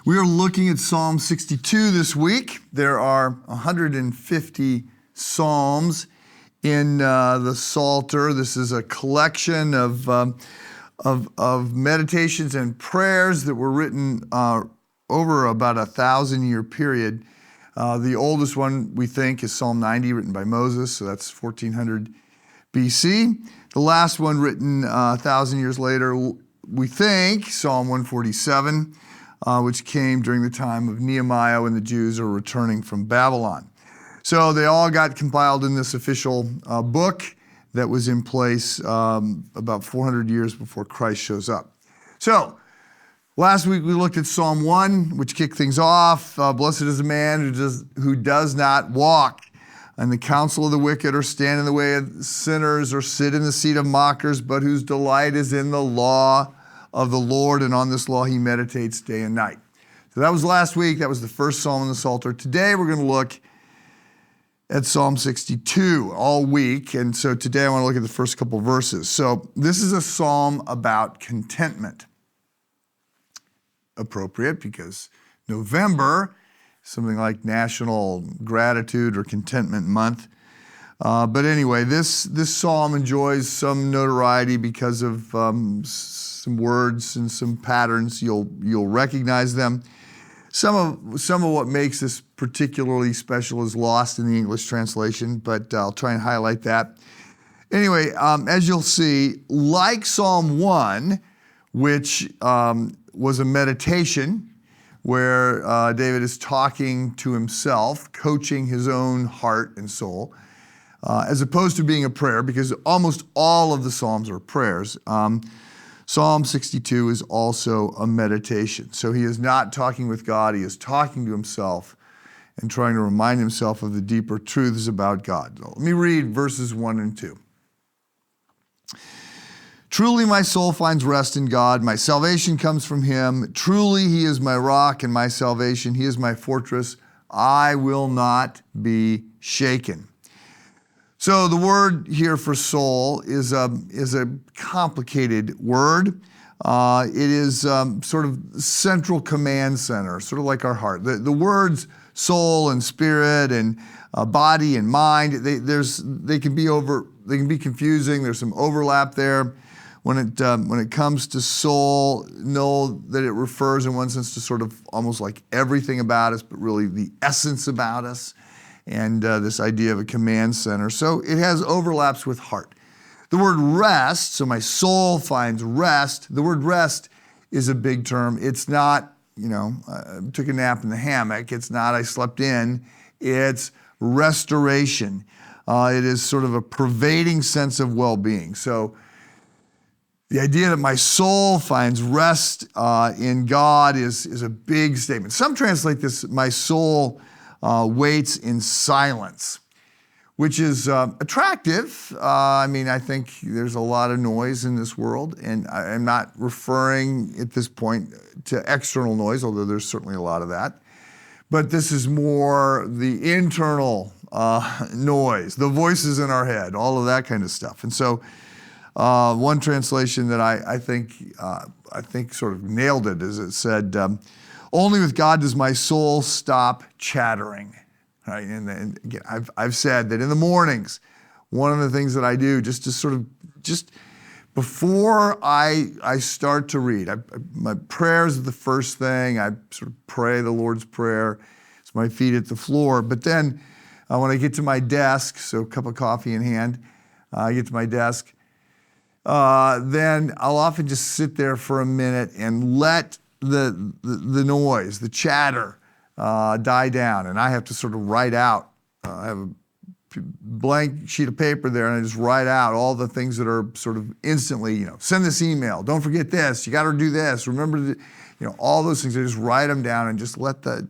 We are looking at Psalm 62 this week. There are 150 psalms in the Psalter. This is a collection of meditations and prayers that were written over about 1,000-year period. The oldest one, we think, is Psalm 90, written by Moses, so that's 1400 BC. The last one, written 1,000 years later, we think, Psalm 147, which came during the time of Nehemiah when the Jews are returning from Babylon. So they all got compiled in this official book that was in place about 400 years before Christ shows up. So last week we looked at Psalm 1, which kicked things off. Blessed is the man who does not walk in the counsel of the wicked, or stand in the way of sinners, or sit in the seat of mockers, but whose delight is in the law of the Lord, and on this law he meditates day and night. So that was last week. That was the first psalm in the Psalter. Today we're going to look at Psalm 62 all week, and so today I want to look at the first couple verses. So this is a psalm about contentment. Appropriate because November, something like National Gratitude or Contentment Month. But anyway, this psalm enjoys some notoriety because of some words and some patterns. You'll recognize them. Some of what makes this particularly special is lost in the English translation, but I'll try and highlight that. Anyway, as you'll see, like Psalm 1, which was a meditation, where David is talking to himself, coaching his own heart and soul, as opposed to being a prayer, because almost all of the Psalms are prayers. Psalm 62 is also a meditation. So he is not talking with God, he is talking to himself and trying to remind himself of the deeper truths about God. So let me read verses 1 and 2. Truly my soul finds rest in God. My salvation comes from him. Truly he is my rock and my salvation. He is my fortress. I will not be shaken. So the word here for soul is a complicated word. It is sort of central command center, sort of like our heart. The words soul and spirit and body and mind, they can be confusing. There's some overlap there. When it comes to soul, know that it refers in one sense to sort of almost like everything about us, but really the essence about us, and this idea of a command center. So it has overlaps with heart. The word rest, so my soul finds rest. The word rest is a big term. It's not, I took a nap in the hammock. It's not I slept in. It's restoration. It is sort of a pervading sense of well-being. So the idea that my soul finds rest in God is a big statement. Some translate this, my soul waits in silence, which is attractive. I think there's a lot of noise in this world, and I'm not referring at this point to external noise, although there's certainly a lot of that. But this is more the internal noise, the voices in our head, all of that kind of stuff. And so one translation that I think sort of nailed it is it said, only with God does my soul stop chattering. Right? And again, I've said that in the mornings, one of the things that I do just before I start to read, my prayers are the first thing. I sort of pray the Lord's Prayer. It's my feet at the floor. But then when I get to my desk, so a cup of coffee in hand, I get to my desk, then I'll often just sit there for a minute and let the noise, the chatter, die down. And I have to sort of write out. I have a blank sheet of paper there, and I just write out all the things that are sort of instantly, send this email, don't forget this, you got to do this, remember, all those things. I just write them down and just let the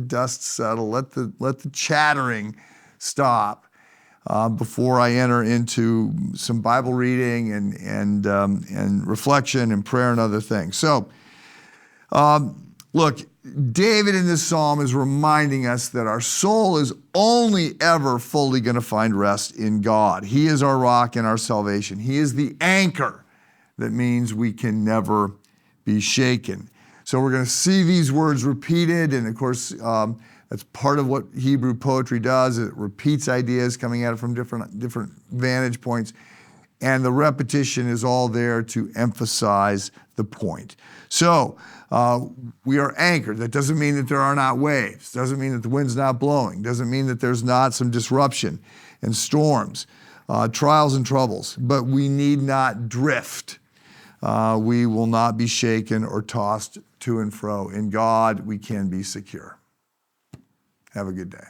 dust settle, let the chattering stop. Before I enter into some Bible reading and reflection and prayer and other things. So, look, David in this psalm is reminding us that our soul is only ever fully going to find rest in God. He is our rock and our salvation. He is the anchor that means we can never be shaken. So we're going to see these words repeated, and of course, that's part of what Hebrew poetry does. It repeats ideas coming at it from different vantage points, and the repetition is all there to emphasize the point. So we are anchored. That doesn't mean that there are not waves. Doesn't mean that the wind's not blowing. Doesn't mean that there's not some disruption and storms, trials and troubles. But we need not drift. We will not be shaken or tossed to and fro. In God, we can be secure. Have a good day.